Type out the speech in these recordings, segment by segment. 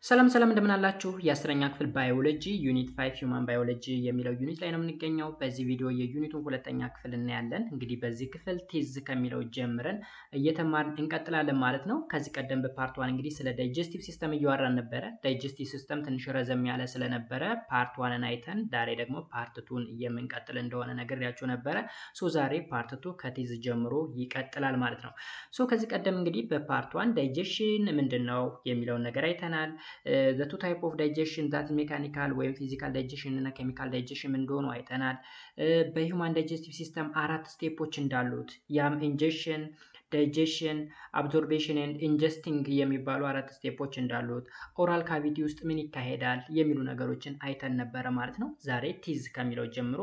ሰላም እንደምን አላችሁ? የአስረኛ ክፍል ባዮሎጂ ዩኒት 5 ሂውማን ባዮሎጂ የሚለው ዩኒት ላይ ነው የምንገኘው። በዚህ ቪዲዮ የዩኒቱን ሁለተኛ ክፍል እናያለን። እንግዲህ በዚህ ክፍል ቲዝ ከሚለው ጀምረን እየተማርን እንቀጥላለን ማለት ነው። ከዚህ ቀደም በፓርት 1 እንግዲህ ስለ ዳይጀስቲቭ ሲስተም እያወራን ነበረ። ዳይጀስቲቭ ሲስተም ትንሽ ረዘም ያለ ስለነበረ ፓርት 1ን አይተን ዛሬ ደግሞ ፓርት 2ን የምንቀጥል እንደሆነ ነግሬያችሁ ነበረ። ዛሬ ፓርት 2 ከቲዝ ጀምሮ ይቀጥላል ማለት ነው። ከዚህ ቀደም እንግዲህ በፓርት 1 ዳይጀሽን ምንድነው የሚለውን ነገር አይተናል። the two type of digestion that mechanical ወይም physical digestion እና chemical digestion እንደሆኑ አይተናል። በሂውማን ዳይጀስቲቭ ሲስተም አራት ስቴፖች እንዳሉት ያም ingestion digestion absorption and ingesting የሚባሉ አራት ስቴፖች እንዳሉት ኦራል ካቪቲ ውስጥ ምን ይካሄዳል የሚሉ ነገሮችን አይተን ነበረ ማለት ነው። ዛሬ ቲዝ ከሚለው ጀምሮ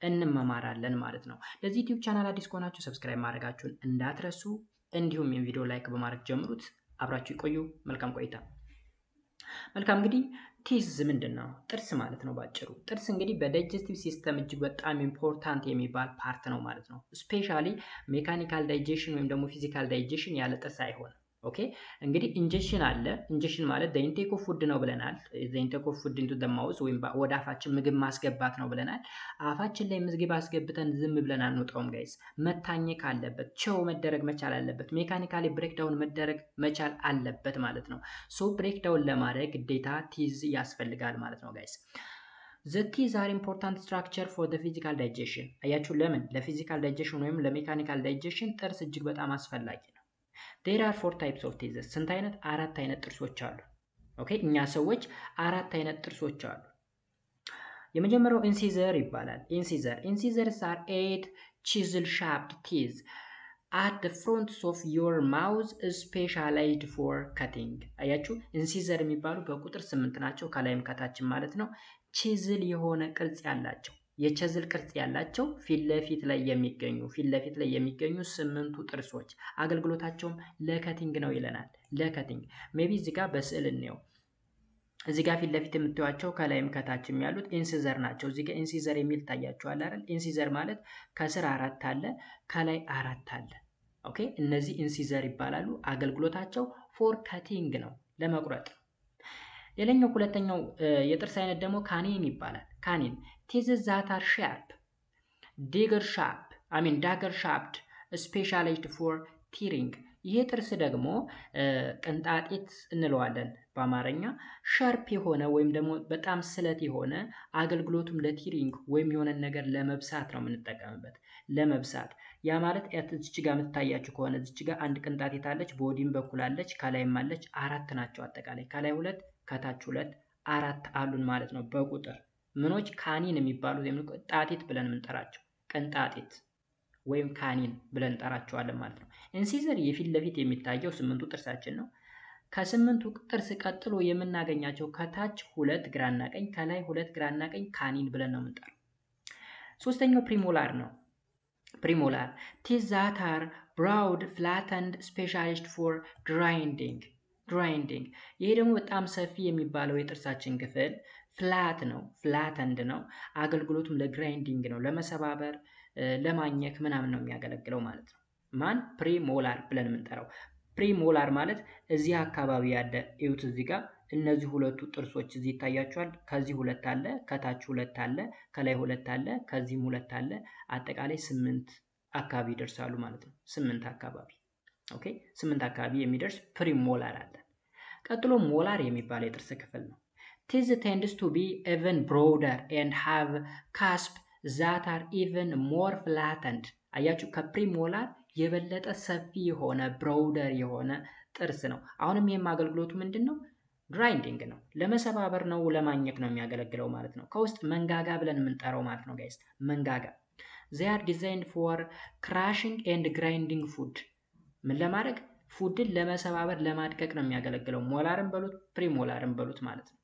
እንመማራለን ማለት ነው። ለዚህ ዩቲዩብ ቻናል አዲስ ከሆናችሁ ሰብስክራይብ ማድረጋችሁን እንዳትረሱ፣ እንዲሁም ይህን ቪዲዮ ላይክ በማድረግ ጀምሩት። አብራችሁ ይቆዩ። መልካም ቆይታ። መልካም እንግዲህ ቲዝ ምንድነው? ጥርስ ማለት ነው ባጭሩ። ጥርስ እንግዲህ በዳይጀስቲቭ ሲስተም እጅግ በጣም ኢምፖርታንት የሚባል ፓርት ነው ማለት ነው። ስፔሻሊ ሜካኒካል ዳይጀሽን ወይም ደግሞ ፊዚካል ዳይጀሽን ያለ ጥርስ አይሆንም። ኦኬ እንግዲህ ኢንጀክሽን አለ። ኢንጀክሽን ማለት the intake of food ነው ብለናል። the intake of food into the mouth ወይም ወደ አፋችን ምግብ ማስገባት ነው ብለናል። አፋችን ላይ ምግብ አስገብተን ዝም ብለን አንወጣውም ጋይስ። መታኘክ አለበት፣ ቸው መደረግ መቻል አለበት፣ ሜካኒካሊ ብሬክዳውን መደረግ መቻል አለበት ማለት ነው። ብሬክዳውን ለማድረግ ግዴታ ቲዝ ያስፈልጋል ማለት ነው ጋይስ። The teeth are important structure for the physical digestion። አያችሁ ለምን? ለፊዚካል ዳይጀሽን ወይም ለሜካኒካል ዳይጀሽን ጥርስ እጅግ በጣም አስፈላጊ ነው። There are 4 types of teeth። ስንት አይነት? አራት አይነት ጥርሶች አሉ። ኦኬ እኛ ሰዎች አራት አይነት ጥርሶች አሉ። የመጀመሪያው ኢንሲዘር ይባላል። ኢንሲዘርስ are 8 chisel shaped teeth at the fronts of your mouth specialized for cutting። አያችሁ ኢንሲዘር የሚባሉ በቁጥር 8 ናቸው፣ ከላይም ከታችም ማለት ነው። ቺዝል የሆነ ቅርጽ ያላቸው የቸዝል ቅርጽ ያላቸው ፊት ለፊት ላይ የሚገኙ 8ቱ ጥርሶች አገልግሎታቸውም ለከቲንግ ነው ይለናል። ለከቲንግ ሜቢ እዚህ ጋር በስዕል እንየው። እዚህ ጋር ፊት ለፊት የምታዩቸው ከላይም ከታችም ያሉት ኢንሲዘር ናቸው። እዚህ ጋር ኢንሲዘር የሚል ታያችኋል አይደል? ኢንሲዘር ማለት ከስር 4 አለ፣ ከላይ 4 አለ። ኦኬ እነዚህ ኢንሲዘር ይባላሉ። አገልግሎታቸው ፎር ከቲንግ ነው፣ ለመቁረጥ። ሌላኛው ሁለተኛው የጥርስ አይነት ደግሞ ካኒን ይባላል። ካኒን teeth that are sharp, dagger sharped, specialized for tearing። ይሄ ጥርስ ደግሞ ቅንጣጤት እንለዋለን በአማርኛ። ሻርፕ የሆነ ወይም ደግሞ በጣም ስለት የሆነ አገልግሎቱም ለቲሪንግ ወይም የሆነ ነገር ለመብሳት ነው የምንጠቀምበት። ለመብሳት ያ ማለት እዚች ጋር የምትታያችሁ ከሆነ እዚች ጋር አንድ ቅንጣጤት አለች፣ በወዲም በኩል አለች፣ ከላይም አለች። 4 ናቸው አጠቃላይ። ከላይ 2 ከታች 2 4 አሉን ማለት ነው በቁጥር። ምኖች ካኒን የሚባሉት ወይም ቅንጣጤት ብለን የምንጠራቸው ቅንጣጤት ወይም ካኒን ብለን እንጠራቸዋለን ማለት ነው። ኢንሲዘር የፊት ለፊት የሚታየው 8ቱ ጥርሳችን ነው። ከ8ቱ ጥርስ ቀጥሎ የምናገኛቸው ከታች 2 ግራና ቀኝ፣ ከላይ 2 ግራና ቀኝ ካኒን ብለን ነው የምንጠራው። ሶስተኛው ፕሪሞላር ነው። ፕሪሞላር teeth that are broad, flattened, specialized for grinding። ይሄ ደግሞ በጣም ሰፊ የሚባለው የጥርሳችን ክፍል ፍላት ነው፣ ፍላተንድ ነው። አገልግሎቱም ለግራይንዲንግ ነው፣ ለመሰባበር ለማኘክ ምናምን ነው የሚያገለግለው ማለት ነው። ማን? ፕሪሞላር ብለን የምንጠራው። ፕሪሞላር ማለት እዚህ አካባቢ ያለ እዩት። እዚህ ጋር እነዚህ ሁለቱ ጥርሶች እዚህ ይታያቸዋል። ከዚህ 2 አለ፣ ከታች 2 አለ፣ ከላይ 2 አለ፣ ከዚህም 2 አለ። አጠቃላይ 8 አካባቢ ይደርሳሉ ማለት ነው። 8 አካባቢ። ኦኬ 8 አካባቢ የሚደርስ ፕሪሞላር አለ። ቀጥሎ ሞላር የሚባለው የጥርስ ክፍል ነው። Teeth tends to be even broader and have cusps that are even more flattened። አያችሁ ከፕሪሞላር የበለጠ ሰፊ የሆነ ብሮውደር የሆነ ጥርስ ነው። አሁንም ይሄም አገልግሎቱ ምንድነው? ግራይንዲንግ ነው፣ ለመሰባበር ነው፣ ለማኘክ ነው የሚያገለግለው ማለት ነው። ከውስጥ መንጋጋ ብለን የምንጠራው ማለት ነው ጋይስ። መንጋጋ they are designed for crushing and grinding food። ምን ለማድረግ? ፉድን ለመሰባበር ለማድቀቅ ነው የሚያገለግለው። ሞላርን በሉት ፕሪሞላርን በሉት ማለት ነው።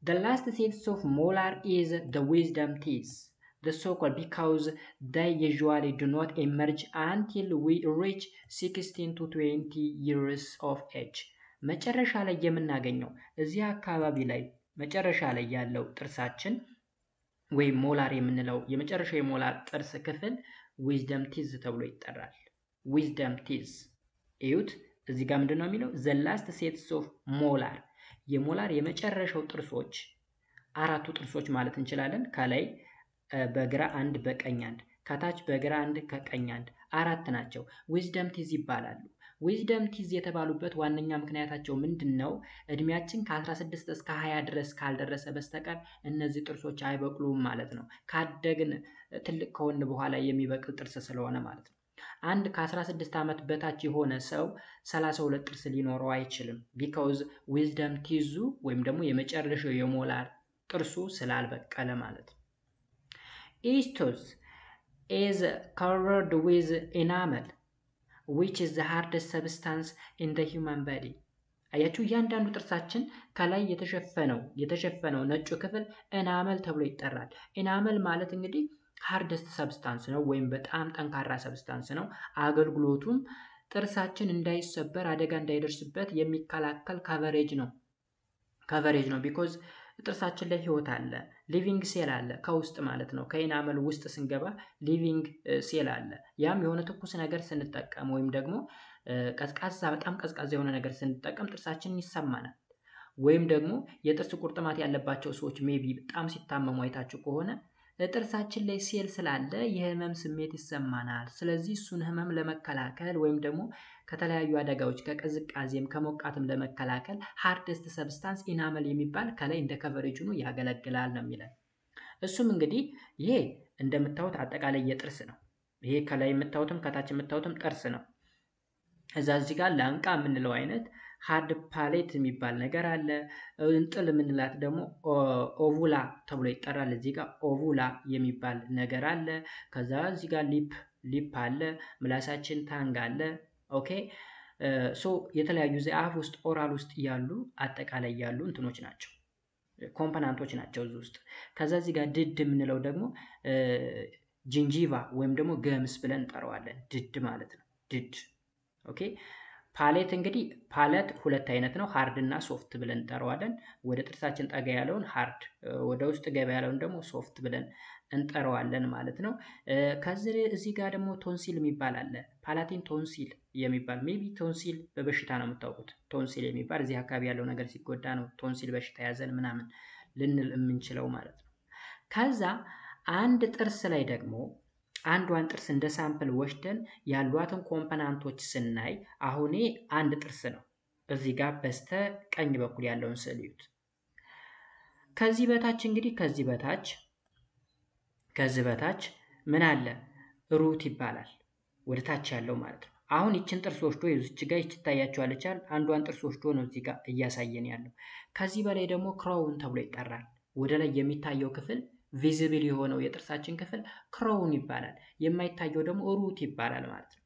The last teeth of molar is the wisdom teeth, the so-called, because they usually do not emerge until we reach 16 to 20 years of age። መጨረሻ ላይ የምናገኘው እዚህ አካባቢ ላይ መጨረሻ ላይ ያለው ጥርሳችን ወይም ሞላር የምንለው የመጨረሻው የሞላር ጥርስ ክፍል wisdom teeth ተብሎ ይጠራል። wisdom teeth እዩት። እዚህ ጋር ምንድነው የሚለው? the last sets of molar የሞላር የመጨረሻው ጥርሶች አራቱ ጥርሶች ማለት እንችላለን። ከላይ በግራ አንድ በቀኝ አንድ ከታች በግራ አንድ ከቀኝ አንድ አራት ናቸው። ዊዝደም ቲዝ ይባላሉ። ዊዝደም ቲዝ የተባሉበት ዋነኛ ምክንያታቸው ምንድነው? እድሜያችን ከ16 እስከ 20 ድረስ ካልደረሰ በስተቀር እነዚህ ጥርሶች አይበቅሉም ማለት ነው። ካደግን ትልቅ ከሆነ በኋላ የሚበቅል ጥርስ ስለሆነ ማለት ነው። አንድ ከ16 ዓመት በታች የሆነ ሰው 32 ጥርስ ሊኖረው አይችልም። ቢካውዝ ዊዝደም ቲዙ ወይም ደግሞ የመጨረሻው የሞላር ጥርሱ ስላልበቀለ ማለት ነው። Each tooth is covered with enamel, which is the hardest substance in the human body. አያችሁ እያንዳንዱ ጥርሳችን ከላይ የተሸፈነው ነጩ ክፍል ኤናመል ተብሎ ይጠራል። ኤናመል ማለት እንግዲህ ሃርደስት ሰብስታንስ ነው ወይም በጣም ጠንካራ ሰብስታንስ ነው። አገልግሎቱም ጥርሳችን እንዳይሰበር አደጋ እንዳይደርስበት የሚከላከል ከቨሬጅ ነው ቢኮዝ ጥርሳችን ላይ ህይወት አለ። ሊቪንግ ሴል አለ ከውስጥ ማለት ነው። ከኢናመል ውስጥ ስንገባ ሊቪንግ ሴል አለ። ያም የሆነ ትኩስ ነገር ስንጠቀም ወይም ደግሞ በጣም ቀዝቃዛ የሆነ ነገር ስንጠቀም ጥርሳችንን ይሰማናል። ወይም ደግሞ የጥርስ ቁርጥማት ያለባቸው ሰዎች ሜቢ በጣም ሲታመሙ አይታችሁ ከሆነ ጥርሳችን ላይ ሴል ስላለ የህመም ስሜት ይሰማናል። ስለዚህ እሱን ህመም ለመከላከል ወይም ደግሞ ከተለያዩ አደጋዎች ከቅዝቃዜም ከሞቃትም ለመከላከል ሃርደስት ሰብስታንስ ኢናመል የሚባል ከላይ እንደ ከቨሬጅ ሆኖ ያገለግላል ነው የሚለን። እሱም እንግዲህ ይሄ እንደምታዩት አጠቃላይ የጥርስ ነው። ይሄ ከላይ የምታዩትም ከታች የምታዩትም ጥርስ ነው። እዚህ ጋር ላንቃ የምንለው አይነት ሃርድ ፓሌት የሚባል ነገር አለ። እንጥል የምንላት ደግሞ ኦቡላ ተብሎ ይጠራል። እዚህ ጋር ኦቡላ የሚባል ነገር አለ። ከዛ እዚህ ጋር ሊፕ አለ። ምላሳችን ታንግ አለ። ኦኬ ሶ የተለያዩ አፍ ውስጥ ኦራል ውስጥ ያሉ አጠቃላይ ያሉ እንትኖች ናቸው፣ ኮምፖናንቶች ናቸው እዚህ ውስጥ። ከዛ እዚህ ጋር ድድ የምንለው ደግሞ ጂንጂቫ ወይም ደግሞ ገምስ ብለን እንጠራዋለን። ድድ ማለት ነው። ድድ ኦኬ። ፓሌት እንግዲህ ፓሌት ሁለት አይነት ነው፣ ሃርድ እና ሶፍት ብለን እንጠራዋለን። ወደ ጥርሳችን ጠጋ ያለውን ሃርድ፣ ወደ ውስጥ ገባ ያለውን ደግሞ ሶፍት ብለን እንጠራዋለን ማለት ነው። ከዚህ እዚህ ጋር ደግሞ ቶንሲል የሚባል አለ። ፓላቲን ቶንሲል የሚባል ሜቢ ቶንሲል በበሽታ ነው የምታውቁት። ቶንሲል የሚባል እዚህ አካባቢ ያለው ነገር ሲጎዳ ነው ቶንሲል በሽታ ያዘን ምናምን ልንል የምንችለው ማለት ነው። ከዛ አንድ ጥርስ ላይ ደግሞ አንዷን ጥርስ እንደ ሳምፕል ወስደን ያሏትን ኮምፖናንቶች ስናይ አሁን አንድ ጥርስ ነው። እዚህ ጋር በስተ ቀኝ በኩል ያለውን ስዕል እዩት። ከዚህ በታች እንግዲህ ከዚህ በታች ምን አለ? ሩት ይባላል። ወደ ታች ያለው ማለት ነው። አሁን ይችን ጥርስ ወስዶ እዚህ ጋር ይታያችኋለች አይደል? አንዷን ጥርስ ወስዶ ነው እዚህ ጋር እያሳየን ያለው። ከዚህ በላይ ደግሞ ክራውን ተብሎ ይጠራል። ወደ ላይ የሚታየው ክፍል ቪዚብል የሆነው የጥርሳችን ክፍል ክራውን ይባላል። የማይታየው ደግሞ ሩት ይባላል ማለት ነው።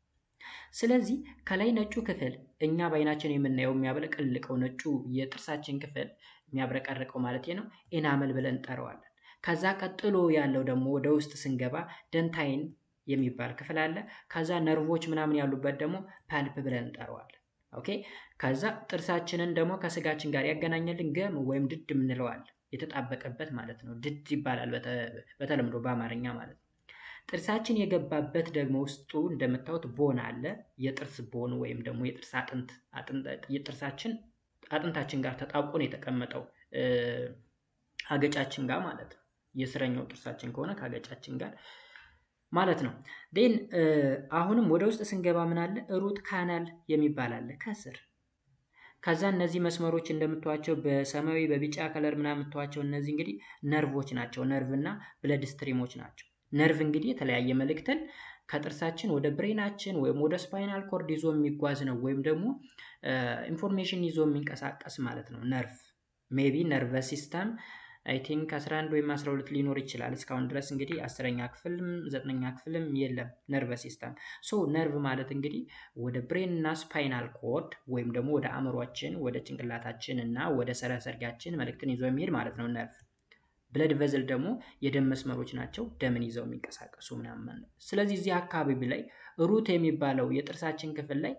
ስለዚህ ከላይ ነጩ ክፍል እኛ በአይናችን የምናየው የሚያብረቀርቀው ነጩ የጥርሳችን ክፍል የሚያብረቀርቀው ማለት ነው ኢናመል ብለን እንጠራዋለን። ከዛ ቀጥሎ ያለው ደግሞ ወደ ውስጥ ስንገባ ደንታይን የሚባል ክፍል አለ። ከዛ ነርቮች ምናምን ያሉበት ደግሞ ፓልፕ ብለን እንጠራዋለን። ኦኬ። ከዛ ጥርሳችንን ደግሞ ከስጋችን ጋር ያገናኘልን ገም ወይም ድድ የምንለዋለን። የተጣበቀበት ማለት ነው። ድድ ይባላል በተለምዶ በአማርኛ ማለት ነው። ጥርሳችን የገባበት ደግሞ ውስጡ እንደምታዩት ቦን አለ። የጥርስ ቦን ወይም ደግሞ የጥርስ የጥርሳችን አጥንታችን ጋር ተጣብቆ ነው የተቀመጠው አገጫችን ጋር ማለት ነው። የስረኛው ጥርሳችን ከሆነ ከአገጫችን ጋር ማለት ነው። ዴን አሁንም ወደ ውስጥ ስንገባ ምን አለ? ሩት ካናል የሚባል አለ ከስር። ከዛ እነዚህ መስመሮች እንደምታዩቸው በሰማያዊ በቢጫ ከለር ምናምን የምታዩቸው እነዚህ እንግዲህ ነርቮች ናቸው። ነርቭ እና ብለድ ስትሪሞች ናቸው። ነርቭ እንግዲህ የተለያየ መልእክትን ከጥርሳችን ወደ ብሬናችን ወይም ወደ ስፓይናል ኮርድ ይዞ የሚጓዝ ነው፣ ወይም ደግሞ ኢንፎርሜሽን ይዞ የሚንቀሳቀስ ማለት ነው። ነርቭ ሜቢ ነርቨስ ሲስተም አይ ቲንክ 11 ወይም 12 ሊኖር ይችላል። እስካሁን ድረስ እንግዲህ 10ኛ ክፍልም 9ኛ ክፍልም የለም ነርቨስ ሲስተም። ሶ ነርቭ ማለት እንግዲህ ወደ ብሬን እና ስፓይናል ኮርድ ወይም ደግሞ ወደ አእምሯችን ወደ ጭንቅላታችን እና ወደ ሰረሰርጋችን መልእክትን ይዞ የሚሄድ ማለት ነው ነርቭ። ብለድ ቨዝል ደግሞ የደም መስመሮች ናቸው፣ ደምን ይዘው የሚንቀሳቀሱ ምናምን። ስለዚህ እዚህ አካባቢ ላይ ሩት የሚባለው የጥርሳችን ክፍል ላይ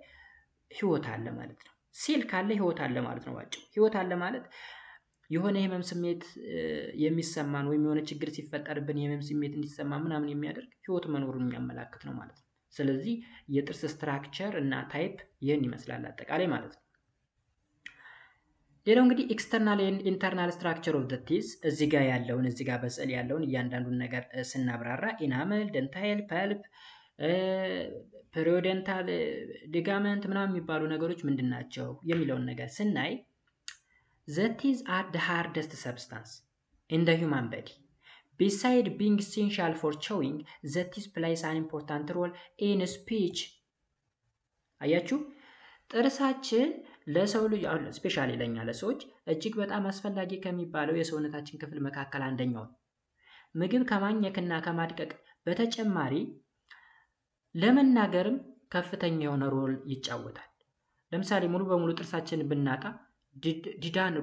ህይወት አለ ማለት ነው። ሴል ካለ ህይወት አለ ማለት ነው። ባጭሩ ህይወት አለ ማለት የሆነ የህመም ስሜት የሚሰማን ወይም የሆነ ችግር ሲፈጠርብን የህመም ስሜት እንዲሰማ ምናምን የሚያደርግ ህይወት መኖሩን የሚያመላክት ነው ማለት ነው። ስለዚህ የጥርስ ስትራክቸር እና ታይፕ ይህን ይመስላል አጠቃላይ ማለት ነው። ሌላው እንግዲህ ኤክስተርናል ኤንድ ኢንተርናል ስትራክቸር ኦፍ ዘ ቲዝ እዚህ ጋር ያለውን እዚህ ጋር በስዕል ያለውን እያንዳንዱን ነገር ስናብራራ ኢናመል፣ ደንታይል፣ ፐልፕ፣ ፔሪዮደንታል ሊጋመንት ምናምን የሚባሉ ነገሮች ምንድን ናቸው የሚለውን ነገር ስናይ the teeth are the hardest substance in the human body. Besides being essential for chewing, the teeth plays an important role in speech. አያችሁ ጥርሳችን ለሰው ልጅ አሁን ስፔሻሊ ለኛ ለሰዎች እጅግ በጣም አስፈላጊ ከሚባለው የሰውነታችን ክፍል መካከል አንደኛው ነው። ምግብ ከማኘክና ከማድቀቅ በተጨማሪ ለመናገርም ከፍተኛ የሆነ ሮል ይጫወታል። ለምሳሌ ሙሉ በሙሉ ጥርሳችንን ብናጣ ዱዳ ነው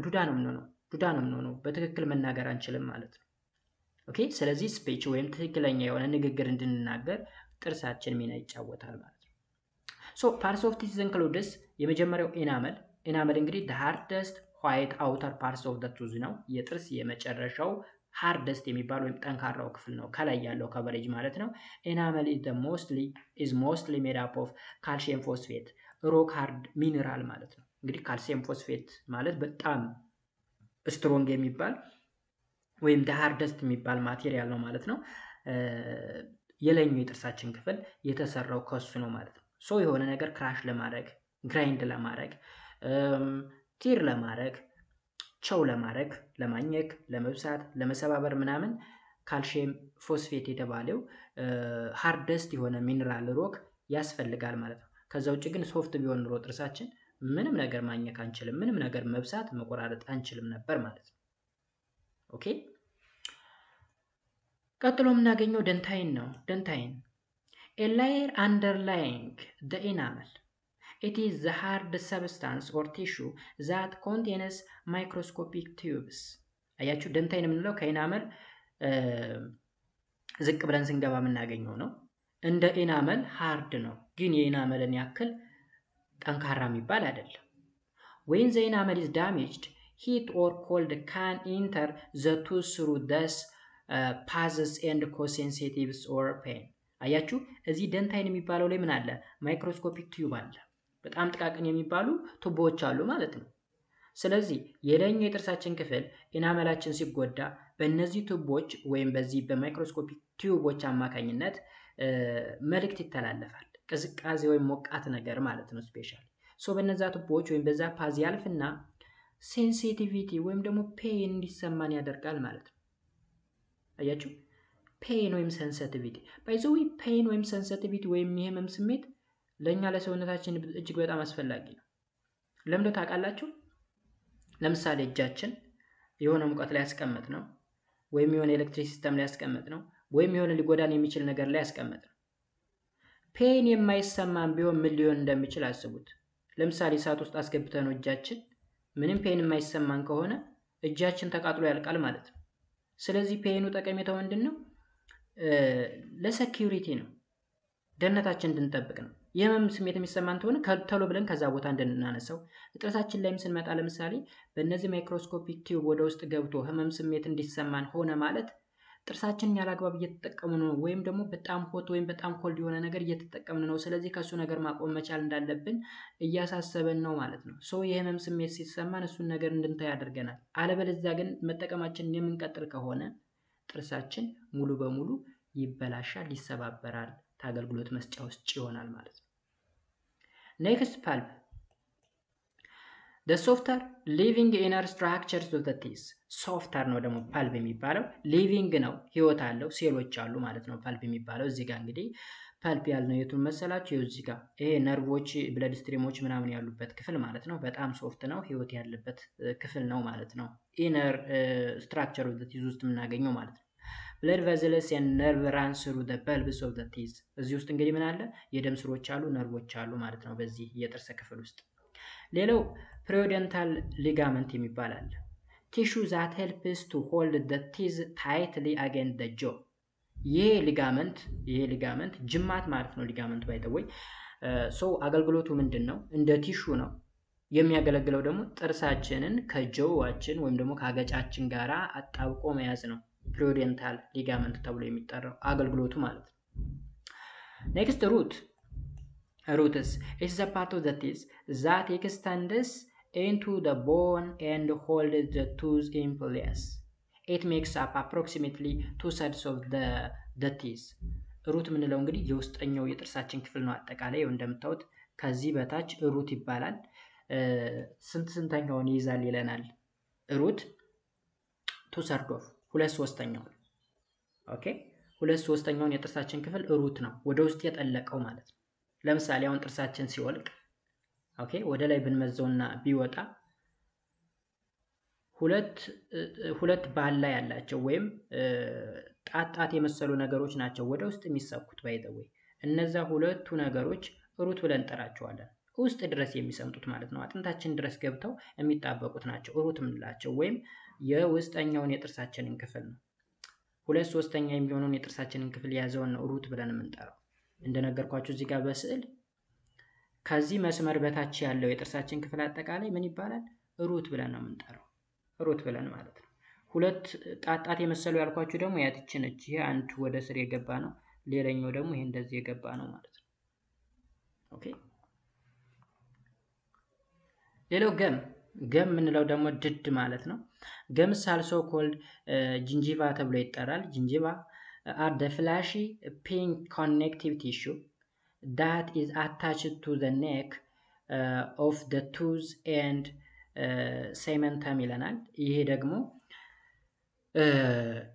የምንሆነው። በትክክል መናገር አንችልም ማለት ነው። ኦኬ ስለዚህ ስፒች ወይም ትክክለኛ የሆነ ንግግር እንድንናገር ጥርሳችን ሚና ይጫወታል ማለት ነው። ሶ ፓርትስ ኦፍ ቲዝ ኢንክሉድስ የመጀመሪያው ኢናመል እንግዲህ the hardest white outer parts of the tooth ነው። የጥርስ የመጨረሻው hardest የሚባል ወይም ጠንካራው ክፍል ነው ከላይ ያለው ከቨሬጅ ማለት ነው። ኢናመል is mostly made up of calcium phosphate rock hard mineral ማለት ነው። እንግዲህ ካልሲየም ፎስፌት ማለት በጣም ስትሮንግ የሚባል ወይም the hardest የሚባል ማቴሪያል ነው ማለት ነው። የላይኛው የጥርሳችን ክፍል የተሰራው ከሱ ነው ማለት ነው። ሶ የሆነ ነገር ክራሽ ለማድረግ ግራይንድ ለማድረግ ቲር ለማድረግ ቸው ለማድረግ ለማኘክ ለመብሳት ለመሰባበር ምናምን ካልሲየም ፎስፌት የተባለው ሃርደስት የሆነ ሚነራል ሮክ ያስፈልጋል ማለት ነው። ከዛ ውጭ ግን ሶፍት ቢሆን ኖሮ ጥርሳችን ምንም ነገር ማኘክ አንችልም፣ ምንም ነገር መብሳት መቆራረጥ አንችልም ነበር ማለት ነው። ኦኬ ቀጥሎ የምናገኘው ደንታይን ነው። ደንታይን a layer underlying the enamel. It is the hard substance or tissue that contains microscopic tubes. አያችሁ ደንታይን የምንለው ከኢናመል ዝቅ ብለን ስንገባ የምናገኘው ነው። እንደ ኢናመል ሃርድ ነው፣ ግን የኢናመልን ያክል ጠንካራ የሚባል አይደለም። when the enamel is damaged, heat or cold can enter the tooth through thus passes and cause sensitivities or pain. አያችሁ እዚህ ደንታይን የሚባለው ላይ ምን አለ? ማይክሮስኮፒክ ቲዩብ አለ። በጣም ጥቃቅን የሚባሉ ቱቦዎች አሉ ማለት ነው። ስለዚህ የላይኛው የጥርሳችን ክፍል ኢናመላችን ሲጎዳ በእነዚህ ቱቦች ወይም በዚህ በማይክሮስኮፒክ ቲዩቦች አማካኝነት መልእክት ይተላለፋል። ቅዝቃዜ ወይም ሞቃት ነገር ማለት ነው ስፔሻሊ። ሶ በእነዛ ቱቦዎች ወይም በዛ ፓዝ ያልፍና ሴንሲቲቪቲ ወይም ደግሞ ፔን እንዲሰማን ያደርጋል ማለት ነው። አያችሁ ፔን ወይም ሴንሲቲቪቲ ባይዘው ፔን ወይም ሴንሲቲቪቲ ወይም የህመም ስሜት ለኛ ለሰውነታችን እጅግ በጣም አስፈላጊ ነው። ለምን ታውቃላችሁ? ለምሳሌ እጃችን የሆነ ሙቀት ላይ ያስቀመጥ ነው ወይም የሆነ ኤሌክትሪክ ሲስተም ላይ ያስቀመጥ ነው ወይም የሆነ ሊጎዳን የሚችል ነገር ላይ ያስቀመጥ ነው። ፔን የማይሰማን ቢሆን ምን ሊሆን እንደሚችል አስቡት። ለምሳሌ እሳት ውስጥ አስገብተን እጃችን ምንም ፔን የማይሰማን ከሆነ እጃችን ተቃጥሎ ያልቃል ማለት ነው። ስለዚህ ፔኑ ጠቀሜታው ምንድነው? ለሴኩሪቲ ነው፣ ደህንነታችን እንድንጠብቅ ነው። የህመም ስሜት የሚሰማን ከሆነ ቶሎ ብለን ከዛ ቦታ እንድናነሳው። ጥርሳችን ላይም ስንመጣ ለምሳሌ በእነዚህ ማይክሮስኮፒክ ቲዩብ ወደ ውስጥ ገብቶ ህመም ስሜት እንዲሰማን ሆነ ማለት ጥርሳችንን ያላግባብ እየተጠቀምን ነው ወይም ደግሞ በጣም ሆት ወይም በጣም ኮልድ የሆነ ነገር እየተጠቀምን ነው። ስለዚህ ከሱ ነገር ማቆም መቻል እንዳለብን እያሳሰበን ነው ማለት ነው። ሶ የህመም ስሜት ሲሰማን እሱን ነገር እንድንተው ያደርገናል። አለበለዚያ ግን መጠቀማችንን የምንቀጥል ከሆነ ጥርሳችን ሙሉ በሙሉ ይበላሻል፣ ይሰባበራል፣ ከአገልግሎት መስጫ ውስጥ ይሆናል ማለት ነው። ኔክስት ፐልፕ the softer living inner structures of the teeth. ሶፍተር ነው ደግሞ ፐልፕ የሚባለው። ሊቪንግ ነው፣ ህይወት አለው፣ ሴሎች አሉ ማለት ነው ፐልፕ የሚባለው። እዚህ ጋር እንግዲህ ፐልፕ ያልነው የቱን መሰላችሁ? እዚህ ጋር ይሄ ነርቮች ብለድ ስትሪሞች ምናምን ያሉበት ክፍል ማለት ነው። በጣም ሶፍት ነው፣ ህይወት ያለበት ክፍል ነው ማለት ነው። ኢነር ስትራክቸር ኦፍ ዘ ቲዝ ውስጥ የምናገኘው ማለት ነው። ብለድ ቬዝልስ ኤንድ ነርቭ ራንስ ትሩ ዘ ፐልፕስ ኦፍ ዘ ቲዝ። እዚህ ውስጥ እንግዲህ ምን አለ? የደም ስሮች አሉ፣ ነርቮች አሉ ማለት ነው በዚህ የጥርስ ክፍል ውስጥ። ሌላው ፔሪዮደንታል ሊጋመንት የሚባል አለ። ቲሹ ዛት ሄልፕስ ቱ ሆልድ ዘ ቲዝ ታይትሊ አጌንስት ዘ ጆ። ይሄ ሊጋመንት ጅማት ማለት ነው። ሊጋመንት ባይተወይ ሶ አገልግሎቱ ምንድን ነው? እንደ ቲሹ ነው የሚያገለግለው። ደግሞ ጥርሳችንን ከጆዋችን ወይም ደግሞ ከአገጫችን ጋራ አጣብቆ መያዝ ነው ፔሪዮደንታል ሊጋመንት ተብሎ የሚጠራው አገልግሎቱ ማለት ነው። ኔክስት ሩትስ is the part of the teeth that extends into the bone and hold the tooth in place. It makes up approximately 2/3 of the teeth. ሩት ምንለው እንግዲህ የውስጠኛው የጥርሳችን ክፍል ነው። አጠቃላይ እንደምታዩት ከዚህ በታች ሩት ይባላል። ስንተኛውን ይይዛል ይለናል። ሩት 2/3 of 2/3 ኦኬ 2/3 የጥርሳችን ክፍል ሩት ነው፣ ወደ ውስጥ የጠለቀው ማለት ነው። ለምሳሌ አሁን ጥርሳችን ሲወልቅ ኦኬ ወደ ላይ ብንመዘውና ቢወጣ ሁለት ባላ ያላቸው ወይም ጣጣት የመሰሉ ነገሮች ናቸው ወደ ውስጥ የሚሰኩት ባይዘው። እነዛ ሁለቱ ነገሮች ሩት ብለን እንጠራቸዋለን። ውስጥ ድረስ የሚሰምጡት ማለት ነው። አጥንታችን ድረስ ገብተው የሚጣበቁት ናቸው ሩት የምንላቸው፣ ወይም የውስጠኛውን የጥርሳችንን ክፍል ነው። 2/3 የሚሆነውን የጥርሳችንን ክፍል የያዘውን ነው ሩት ብለን የምንጠራው። እንደነገርኳችሁ እዚህ ጋር በስዕል ከዚህ መስመር በታች ያለው የጥርሳችን ክፍል አጠቃላይ ምን ይባላል? ሩት ብለን ነው የምንጠራው። ሩት ብለን ማለት ነው። ሁለት ጣጣት የመሰሉ ያልኳችሁ ደግሞ ያትችን እቺ ይሄ አንድ ወደ ስር የገባ ነው፣ ሌላኛው ደግሞ ይሄ እንደዚህ የገባ ነው ማለት ነው። ኦኬ ሌላው ገም ምንለው ደግሞ ድድ ማለት ነው። ገምስ also called ጂንጂቫ ተብሎ ይጠራል። ጂንጂቫ are the flashy pink connective tissue that is attached to the neck of the tooth and cementum ይለናል። ይሄ ደግሞ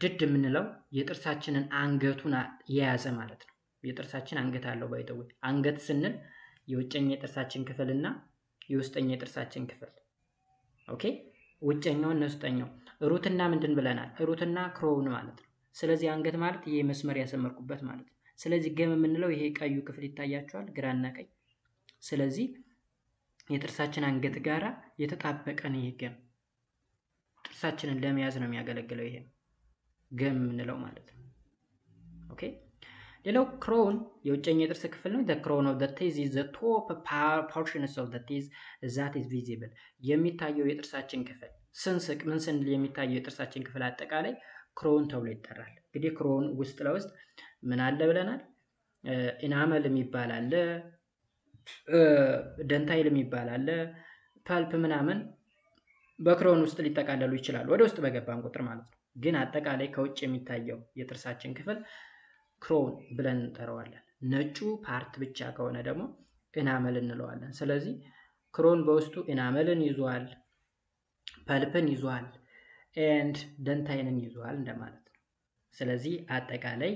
ድድ የምንለው የጥርሳችንን አንገቱን የያዘ ማለት ነው። የጥርሳችን አንገት አለው ባይተው። አንገት ስንል የውጨኛ የጥርሳችን ክፍልና የውስጠኛ የጥርሳችን ክፍል ኦኬ። ውጨኛው እና ውስጠኛው ሩትና ምንድን ብለናል? ሩትና ክሮውን ማለት ነው። ስለዚህ አንገት ማለት ይሄ መስመር ያሰመርኩበት ማለት ነው። ስለዚህ ገም የምንለው ይሄ ቀዩ ክፍል ይታያቸዋል፣ ግራና ቀይ። ስለዚህ የጥርሳችን አንገት ጋራ የተጣበቀ ነው ይሄ ገም። ጥርሳችንን ለመያዝ ነው የሚያገለግለው ይሄ ገም የምንለው ማለት ነው። ኦኬ ሌላው ክሮውን የውጨኛ የጥርስ ክፍል ነው። the crown of the teeth is the top portions of the teeth that is visible። የሚታየው የጥርሳችን ክፍል ስንስቅ ምን ስንል የሚታየው የጥርሳችን ክፍል አጠቃላይ ክሮውን ተብሎ ይጠራል። እንግዲህ ክሮውን ውስጥ ለውስጥ ምን አለ ብለናል? ኢናመል የሚባል አለ፣ ደንታይል የሚባል አለ፣ ፐልፕ ምናምን በክሮውን ውስጥ ሊጠቃለሉ ይችላሉ ወደ ውስጥ በገባን ቁጥር ማለት ነው። ግን አጠቃላይ ከውጭ የሚታየው የጥርሳችን ክፍል ክሮውን ብለን እንጠራዋለን። ነጩ ፓርት ብቻ ከሆነ ደግሞ ኢናመል እንለዋለን። ስለዚህ ክሮውን በውስጡ ኢናመልን ይዟል፣ ፐልፕን ይዟል ኤንድ ደንታይንን ይዟል እንደማለት ነው። ስለዚህ አጠቃላይ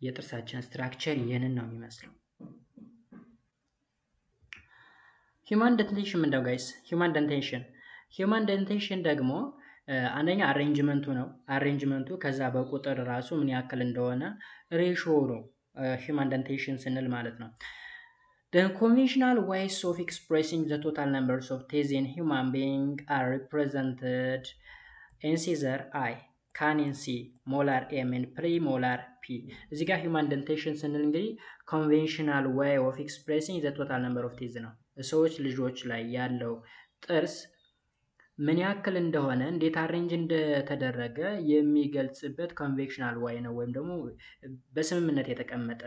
የጥርሳችን ስትራክቸር ይህንን ነው የሚመስለው። ሂውማን ደንቴሽን ምንድነው ጋይስ? ሂውማን ደንቴሽን ደግሞ አንደኛ አሬንጅመንቱ ነው። አሬንጅመንቱ ከዛ በቁጥር ራሱ ምን ያክል እንደሆነ ሬሾ ነው ሂውማን ደንቴሽን ስንል ማለት ነው። The conventional ways of expressing the total numbers of teeth in human being are represented incisor I, canine C, molar M and premolar P። እዚህ ጋር ሂውማን ደንቴሽን ስንል እንግዲህ conventional way of expressing the total number of teeth ነው። ሰዎች ልጆች ላይ ያለው ጥርስ ምን ያክል እንደሆነ እንዴት አሬንጅ እንደተደረገ የሚገልጽበት ኮንቬንሽናል ዋይ ነው፣ ወይም ደግሞ በስምምነት የተቀመጠ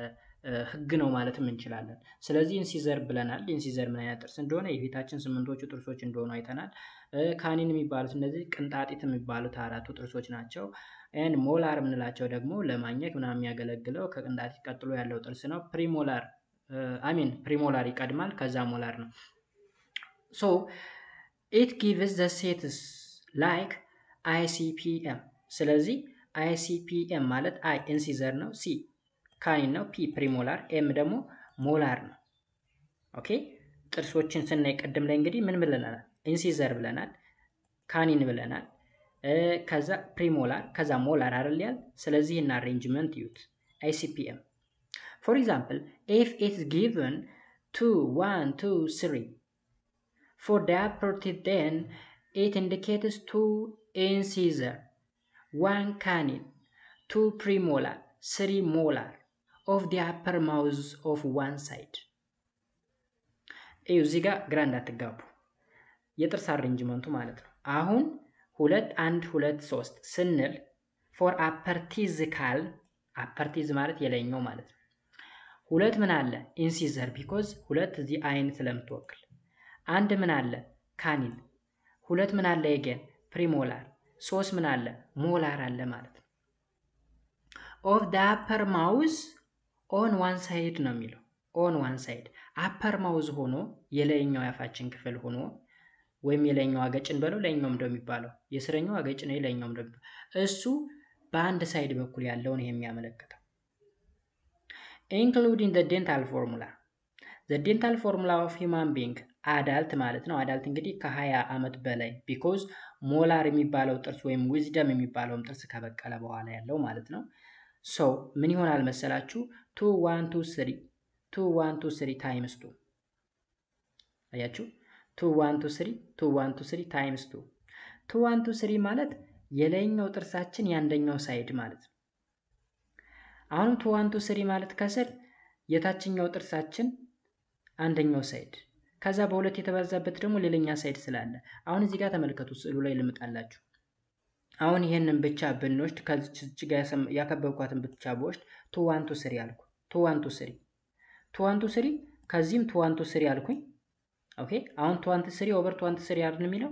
ህግ ነው ማለትም እንችላለን። ስለዚህ ኢንሲዘር ብለናል። ኢንሲዘር ምን አይነት ጥርስ እንደሆነ የፊታችን 8ቶቹ ጥርሶች እንደሆኑ አይተናል። ካኒን የሚባሉት እነዚህ ቅንጣጢት የሚባሉት 4ቱ ጥርሶች ናቸው። ኤንድ ሞላር የምንላቸው ደግሞ ለማኘክ ምናምን የሚያገለግለው ከቅንጣጢት ቀጥሎ ያለው ጥርስ ነው። ፕሪሞላር ይቀድማል፣ ከዛ ሞላር ነው። ሶ it gives the sets like ICPM። ስለዚህ ICPM ማለት I ኢንሲዘር ነው፣ C ካኒን ነው፣ P ፕሪሞላር፣ M ደግሞ ሞላር ነው። ኦኬ ጥርሶችን ስናይ ቅድም ላይ እንግዲህ ምን ብለናል? ኢንሲዘር ብለናል፣ ካኒን ብለናል፣ ከዛ ፕሪሞላር፣ ከዛ ሞላር አይደል ያል። ስለዚህ እና አሬንጅመንት ዩት ICPM for example if it's given 2 1 2 3 for the upper teeth, then it indicates 2 incisor, 1 canine, 2 premolar, 3 molar of the upper mouth of one side። እዚህ ጋር ግራ እንዳትጋቡ የጥርስ አሬንጅመንቱ ማለት ነው። አሁን 2 1 2 3 ስንል for upper teeth ካል upper teeth ማለት የላይኛው ማለት ነው። ሁለት ምን አለ? ኢንሲዘር ቢኮዝ ሁለት እዚህ አይን ስለምትወክል። አንድ ምን አለ? ካኒን፣ 2 ምን አለ again ፕሪሞላር፣ 3 ምን አለ ሞላር አለ ማለት ነው። ኦፍ the upper mouth on one side ነው የሚለው on one side upper mouth ሆኖ የላይኛው ያፋችን ክፍል ሆኖ ወይም የላይኛው አገጭን በለው ላይኛው እንደሚባለው የስረኛው አገጭ ነው የላይኛው እንደሚባለው እሱ በአንድ ሳይድ በኩል ያለውን የሚያመለክተው including the dental formula the dental formula of human being adult ማለት ነው። አዳልት እንግዲህ ከ20 ዓመት በላይ because ሞላር የሚባለው ጥርስ ወይም wisdom የሚባለውም ጥርስ ከበቀለ በኋላ ያለው ማለት ነው። so ምን ይሆናል መሰላችሁ 2 1 2 3 2 1 2 3 times 2 አያችሁ 2 1 2 3 2 1 2 3 times 2 2 1 2 3 ማለት የላይኛው ጥርሳችን ያንደኛው ሳይድ ማለት ነው። አሁን 2 1 2 3 ማለት ከስር የታችኛው ጥርሳችን አንደኛው ሳይድ ከዛ በሁለት የተባዛበት ደግሞ ሌላኛ ሳይድ ስላለ አሁን እዚህ ጋር ተመልከቱ ስዕሉ ላይ ልምጣላችሁ። አሁን ይሄንን ብቻ ብንወስድ ከዚህ ጋር ያከበብኳትን ብቻ በወስድ 2 1 2 3 አልኩ 2 1 2 3 2 1 2 3 ከዚህም 2 1 2 3 አልኩኝ። ኦኬ አሁን 2 1 3 ኦቨር 2 1 3 አይደል የሚለው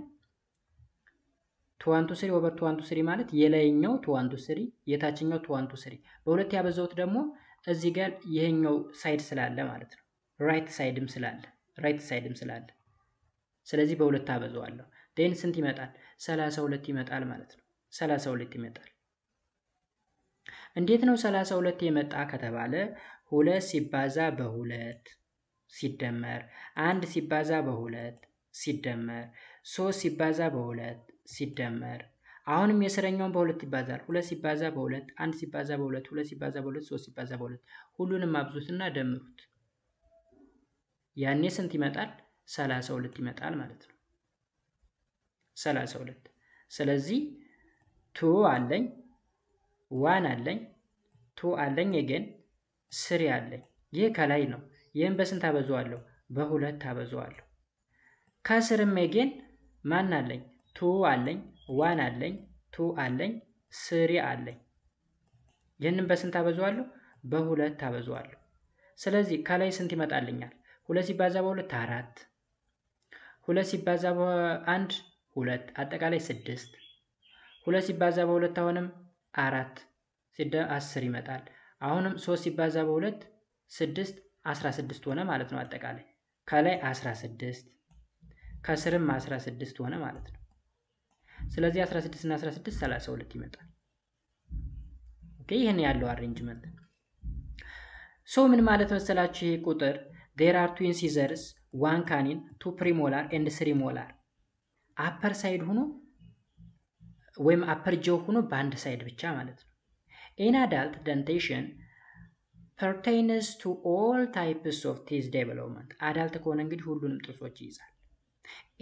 2 1 3 ኦቨር 2 1 3 ማለት የላይኛው 2 1 3 የታችኛው 2 1 3 በሁለት ያበዛውት ደግሞ እዚህ ጋር ይሄኛው ሳይድ ስላለ ማለት ነው። ራይት ሳይድም ስላለ ስለዚህ በሁለት አበዛዋለሁ። ዴን ስንት ይመጣል 32 ይመጣል ማለት ነው። 32 ይመጣል። እንዴት ነው 32 የመጣ ከተባለ 2 ሲባዛ በ2 ሲደመር 1 ሲባዛ በ2 ሲደመር 3 ሲባዛ በ2 ሲደመር አሁንም የስረኛውን በ2 ይባዛል 2 ሲባዛ በ2 1 ሲባዛ በ2 2 ሲባዛ በ2 3 ሲባዛ በ2 ሁሉንም አብዙትና ደምሩት። ያኔ ስንት ይመጣል 32 ይመጣል ማለት ነው። 32 ስለዚህ 2 አለኝ 1 አለኝ 2 አለኝ again 3 አለኝ። ይሄ ከላይ ነው። ይሄን በስንት አበዛዋለሁ በ2 አበዛዋለሁ። ከስርም again ማን አለኝ 2 አለኝ 1 አለኝ 2 አለኝ 3 አለኝ። ይሄንን በስንት አበዛዋለሁ በ2 አበዛዋለሁ። ስለዚህ ከላይ ስንት ይመጣልኛል 2 ሲባዛ በ2 4 2 ሲባዛ በ1 2 አጠቃላይ 6 2 ሲባዛ በ2 አሁንም 4 10 ይመጣል። አሁንም 3 ሲባዛ በ2 6 16 ሆነ ማለት ነው። አጠቃላይ ከላይ 16 ከስርም 16 ሆነ ማለት ነው። ስለዚህ 16 እና 16 32 ይመጣል። ኦኬ ይሄን ያለው አሬንጅመንት ሶ ምን ማለት መሰላችሁ ይሄ ቁጥር there are two incisors one canine two premolar and three molar upper side ሆኖ ወይም upper jaw ሆኖ በአንድ ሳይድ ብቻ ማለት ነው። in adult dentition pertains to all types of teeth development adult ከሆነ እንግዲህ ሁሉንም ጥርሶች ይይዛል።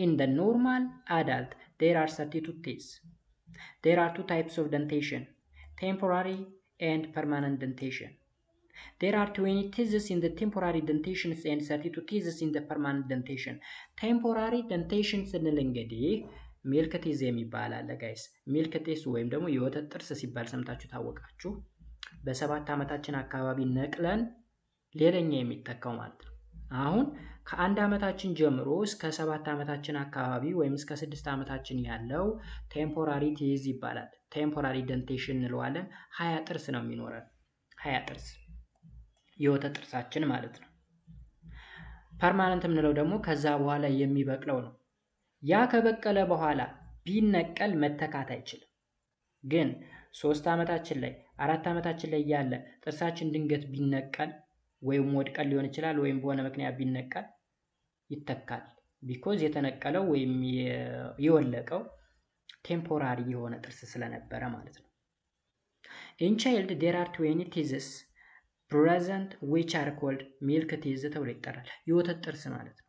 in the normal adult there are 32 teeth. There are two types of dentation, temporary and permanent dentation. There are 20 teeth in the temporary dentation and 32 teeth in the permanent dentation. Temporary dentation ስንል እንግዲህ ሚልክ ቲዝ የሚባል አለ ጋይስ። ሚልክ ቲዝ ወይም ደግሞ የወተት ጥርስ ሲባል ሰምታችሁ ታወቃችሁ። በ7 ዓመታችን አካባቢ ነቅለን ሌላኛ የሚተካው ማለት ነው። አሁን ከ1 ዓመታችን ጀምሮ እስከ 7 ዓመታችን አካባቢ ወይም እስከ 6 ዓመታችን ያለው ቴምፖራሪ ቲዝ ይባላል። ቴምፖራሪ ደንቴሽን እንለዋለን። 20 ጥርስ ነው የሚኖረን። 20 ጥርስ የወተት ጥርሳችን ማለት ነው። ፐርማነንት የምንለው ደግሞ ከዛ በኋላ የሚበቅለው ነው። ያ ከበቀለ በኋላ ቢነቀል መተካት አይችልም። ግን 3 ዓመታችን ላይ 4 ዓመታችን ላይ ያለ ጥርሳችን ድንገት ቢነቀል ወይም ወድቀል ሊሆን ይችላል ወይም በሆነ ምክንያት ቢነቀል ይተካል። ቢኮዝ የተነቀለው ወይም የወለቀው ቴምፖራሪ የሆነ ጥርስ ስለነበረ ማለት ነው። in child there are 20 teeth present which are called milk teeth ተብሎ ይጠራል። የወተት ጥርስ ማለት ነው።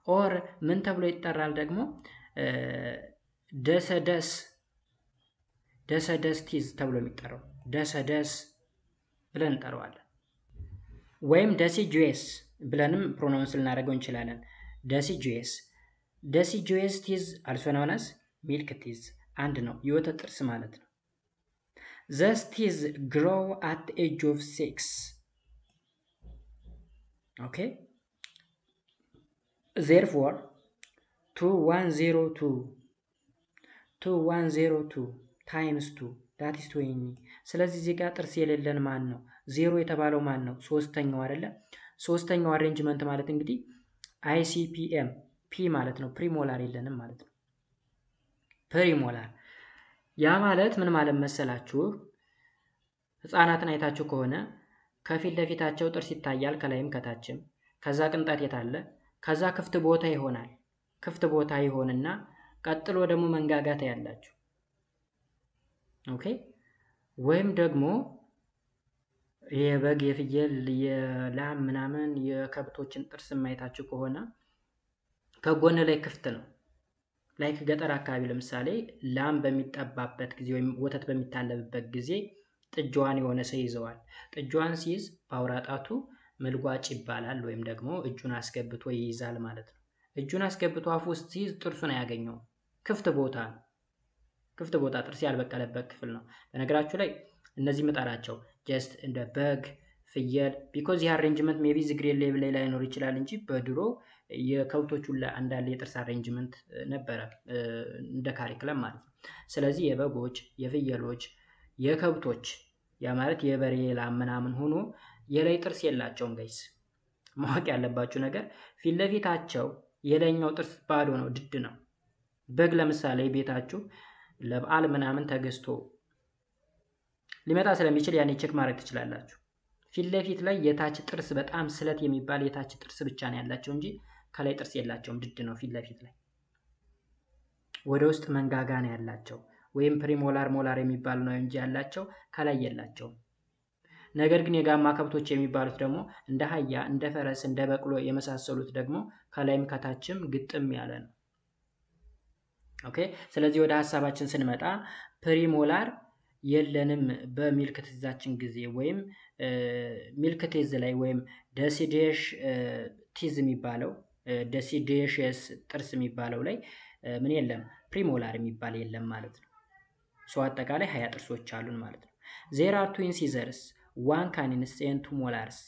ኦር ምን ተብሎ ይጠራል ደግሞ ደሰደስ ቲዝ ተብሎ የሚጠራው ደሰደስ ብለን እንጠራዋለን። ወይም ደሲጁዌስ ብለንም ፕሮናውንስ ልናደርገው እንችላለን። ደሲጁዌስ ቲዝ አልሶ known as ሚልክ ቲዝ አንድ ነው፣ የወተት ጥርስ ማለት ነው። These teeth grow at the age of 6. Okay? Therefore, 2102 ታይምስ 2 ዳት ኢዝ 20። ስለዚህ እዚህ ጋር ጥርስ የሌለን ማን ነው? ዜሮ የተባለው ማን ነው? ሶስተኛው አይደለ? ሶስተኛው አሬንጅመንት ማለት እንግዲህ ICPM ፒ ማለት ነው። ፕሪሞላር የለንም ማለት ነው። ፕሪሞላር ያ ማለት ምን ማለት መሰላችሁ? ህፃናትን አይታችሁ ከሆነ ከፊት ለፊታቸው ጥርስ ይታያል፣ ከላይም ከታችም። ከዛ ቅንጣት የት አለ? ከዛ ክፍት ቦታ ይሆናል። ክፍት ቦታ ይሆንና ቀጥሎ ደግሞ መንጋጋት ያላችሁ ኦኬ። ወይም ደግሞ የበግ የፍየል የላም ምናምን የከብቶችን ጥርስ ማየታችሁ ከሆነ ከጎን ላይ ክፍት ነው። ላይክ ገጠር አካባቢ ለምሳሌ ላም በሚጠባበት ጊዜ ወይም ወተት በሚታለብበት ጊዜ ጥጃዋን የሆነ ሰው ይዘዋል። ጥጃዋን ሲይዝ በአውራ ጣቱ መልጓጭ ይባላል፣ ወይም ደግሞ እጁን አስገብቶ ይይዛል ማለት ነው። እጁን አስገብቶ አፉ ውስጥ ሲይዝ ጥርሱን አያገኘውም። ክፍት ቦታ ነው። ክፍት ቦታ ጥርስ ያልበቀለበት ክፍል ነው። በነገራችሁ ላይ እነዚህ ምጠራቸው ጀስት እንደ በግ ፍየል ቢኮዝ ይህ አሬንጅመንት ሜቢ ዝግሬድ ሌቭል ላይ ላይኖር ይችላል እንጂ በድሮ የከብቶቹ አንዳንድ የጥርስ አሬንጅመንት ነበረ እንደ ካሪክለም ማለት ነው። ስለዚህ የበጎች፣ የፍየሎች፣ የከብቶች ያ ማለት የበሬ ላም ምናምን ሆኖ የላይ ጥርስ የላቸውም ጋይስ። ማወቅ ያለባችሁ ነገር ፊት ለፊታቸው የላይኛው ጥርስ ባዶ ነው፣ ድድ ነው። በግ ለምሳሌ ቤታችሁ ለበዓል ምናምን ተገዝቶ ሊመጣ ስለሚችል ያኔ ቼክ ማድረግ ትችላላችሁ። ፊት ለፊት ላይ የታች ጥርስ በጣም ስለት የሚባል የታች ጥርስ ብቻ ነው ያላቸው እንጂ ከላይ ጥርስ የላቸውም፣ ድድ ነው ፊት ለፊት ላይ። ወደ ውስጥ መንጋጋ ነው ያላቸው ወይም ፕሪሞላር ሞላር የሚባል ነው እንጂ ያላቸው ከላይ የላቸውም። ነገር ግን የጋማ ከብቶች የሚባሉት ደግሞ እንደ አህያ፣ እንደ ፈረስ፣ እንደ በቅሎ የመሳሰሉት ደግሞ ከላይም ከታችም ግጥም ያለ ነው። ኦኬ። ስለዚህ ወደ ሀሳባችን ስንመጣ ፕሪሞላር የለንም በሚልክ ቲዛችን ጊዜ ወይም ሚልክ ቲዝ ላይ ወይም ደሲዴሽ ቲዝ የሚባለው ደሲዴሽስ ጥርስ የሚባለው ላይ ምን የለም? ፕሪሞላር የሚባል የለም ማለት ነው። ሶ አጠቃላይ 20 ጥርሶች አሉን ማለት ነው። ዜር አር ቱ ኢንሲዘርስ ዋን ካኒንስ ኤንድ ቱ ሞላርስ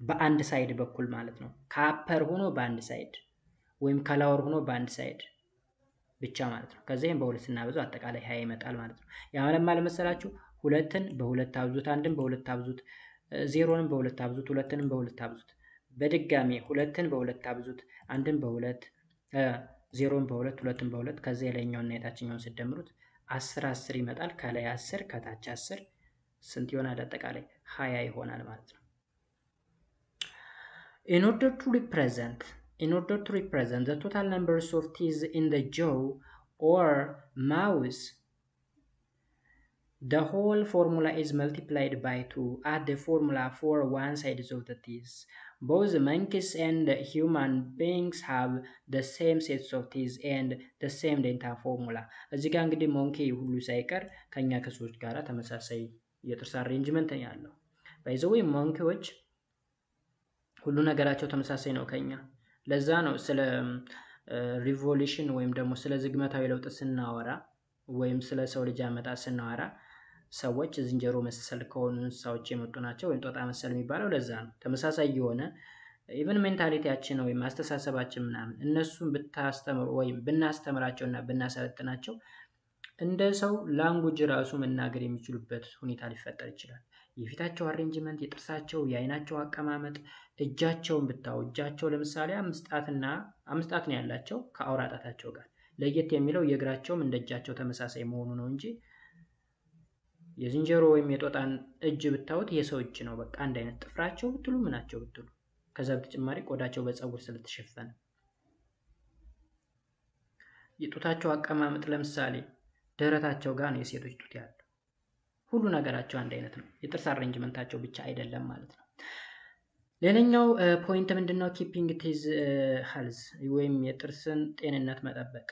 በአንድ ሳይድ በኩል ማለት ነው። ከአፐር ሆኖ በአንድ ሳይድ ወይም ከላወር ሆኖ በአንድ ሳይድ ብቻ ማለት ነው። ከዚህም በሁለት ስናበዙ አጠቃላይ 20 ይመጣል ማለት ነው። ያ ማለት መሰላችሁ ሁለትን በሁለት አብዙት፣ አንድን በሁለት አብዙት፣ ዜሮንም በሁለት አብዙት፣ ሁለትንም በሁለት አብዙት። በድጋሚ ሁለትን በሁለት አብዙት፣ አንድን በሁለት፣ ዜሮን በሁለት፣ ሁለትን በሁለት። ከዚህ የላይኛውና የታችኛውን ስደምሩት 10 10 ይመጣል። ከላይ 10 ከታች 10 ስንት ይሆናል? አጠቃላይ 20 ይሆናል ማለት ነው። In order to represent the total numbers of teeth in the jaw or mouth, the whole formula is multiplied by 2. Add the formula for one side of the teeth. Both monkeys and human beings have the same sets of teeth and the same dental formula. እዚህ ጋር እንግዲህ ሞንኪ ሁሉ ሳይቀር ከኛ ከሰዎች ጋር ተመሳሳይ የጥርስ አሬንጅመንት ያለው ባይዘው ሞንኪዎች ሁሉ ነገራቸው ተመሳሳይ ነው ከኛ። ለዛ ነው ስለ ሪቮሉሽን ወይም ደግሞ ስለ ዝግመታዊ ለውጥ ስናወራ ወይም ስለ ሰው ልጅ አመጣጥ ስናወራ ሰዎች ዝንጀሮ መሰል ከሆኑ እንስሳዎች የመጡ ናቸው ወይም ጦጣ መሰል የሚባለው ለዛ ነው። ተመሳሳይ የሆነ ኢቨን ሜንታሊቲያችን ወይም አስተሳሰባችን ምናምን እነሱን ብታስተምሩ ወይም ብናስተምራቸውና ብናሰለጥናቸው እንደ ሰው ላንጉጅ ራሱ መናገር የሚችሉበት ሁኔታ ሊፈጠር ይችላል። የፊታቸው አሬንጅመንት፣ የጥርሳቸው፣ የአይናቸው አቀማመጥ፣ እጃቸውን ብታው እጃቸው ለምሳሌ አምስት ጣት ነው ያላቸው ከአውራ ጣታቸው ጋር። ለየት የሚለው የእግራቸውም እንደ እጃቸው ተመሳሳይ መሆኑ ነው እንጂ የዝንጀሮ ወይም የጦጣን እጅ ብታዩት የሰው እጅ ነው። በቃ አንድ አይነት ጥፍራቸው ብትሉ ምናቸው ብትሉ። ከዛ በተጨማሪ ቆዳቸው በፀጉር ስለተሸፈነ የጡታቸው አቀማመጥ ለምሳሌ ደረታቸው ጋር ነው የሴቶች ጡት ያለው። ሁሉ ነገራቸው አንድ አይነት ነው። የጥርስ አሬንጅመንታቸው ብቻ አይደለም ማለት ነው። ሌላኛው ፖይንት ምንድነው? ኪፒንግ ቲዝ ሄልዝ ወይም የጥርስን ጤንነት መጠበቅ።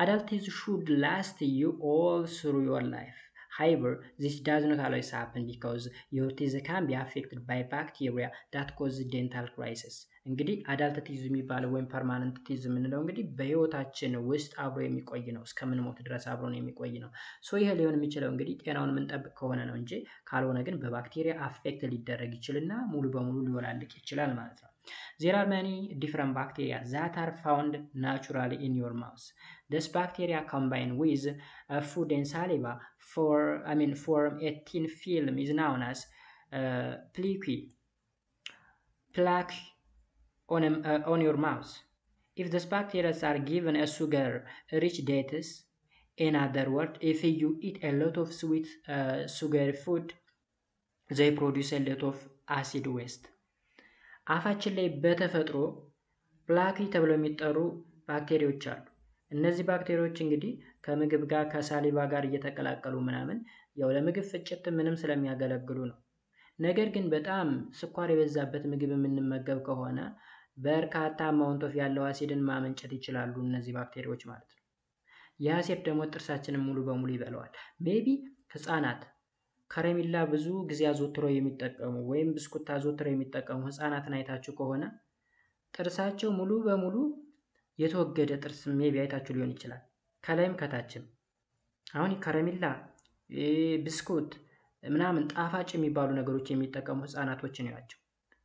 አዳልት ቲዝ ሹድ ላስት ዩ ኦል ስሩ ዮር ላይፍ. However, this does not always happen because your teeth can be affected by bacteria that cause dental crisis. እንግዲህ አዳልት ቲዝ የሚባለው ወይም ፐርማነንት ቲዝ የምንለው እንግዲህ በህይወታችን ውስጥ አብሮ የሚቆይ ነው፣ እስከምንሞት ድረስ አብሮን የሚቆይ ነው። ሶ ይሄ ሊሆን የሚችለው እንግዲህ ጤናውን የምንጠብቅ ከሆነ ነው እንጂ ካልሆነ ግን በባክቴሪያ አፌክት ሊደረግ ይችልና ሙሉ በሙሉ ሊወላልቅ ይችላል ማለት ነው። There are many different bacteria that are found naturally in your mouth. These bacteria combine with food and saliva form a thin film is known as plaque on your mouth. If these bacteria are given a sugar-rich diet, in other words, if you eat a lot of sweet sugary food, they produce a lot of acid waste. አፋችን ላይ በተፈጥሮ ፕላክ ተብለው የሚጠሩ ባክቴሪያዎች አሉ። እነዚህ ባክቴሪያዎች እንግዲህ ከምግብ ጋር ከሳሊቫ ጋር እየተቀላቀሉ ምናምን ያው ለምግብ ፍጭት ምንም ስለሚያገለግሉ ነው። ነገር ግን በጣም ስኳር የበዛበት ምግብ የምንመገብ ከሆነ በርካታ አማውንት ኦፍ ያለው አሲድን ማመንጨት ይችላሉ እነዚህ ባክቴሪያዎች ማለት ነው። የአሲድ ደግሞ ጥርሳችንን ሙሉ በሙሉ ይበላዋል። ሜቢ ህፃናት ከረሜላ ብዙ ጊዜ አዘውትረው የሚጠቀሙ ወይም ብስኩት አዘውትረው የሚጠቀሙ ህፃናትን አይታችሁ ከሆነ ጥርሳቸው ሙሉ በሙሉ የተወገደ ጥርስ ሜቢ አይታችሁ ሊሆን ይችላል። ከላይም ከታችም አሁን ከረሜላ ብስኩት ምናምን ጣፋጭ የሚባሉ ነገሮች የሚጠቀሙ ህፃናቶችን ያቸው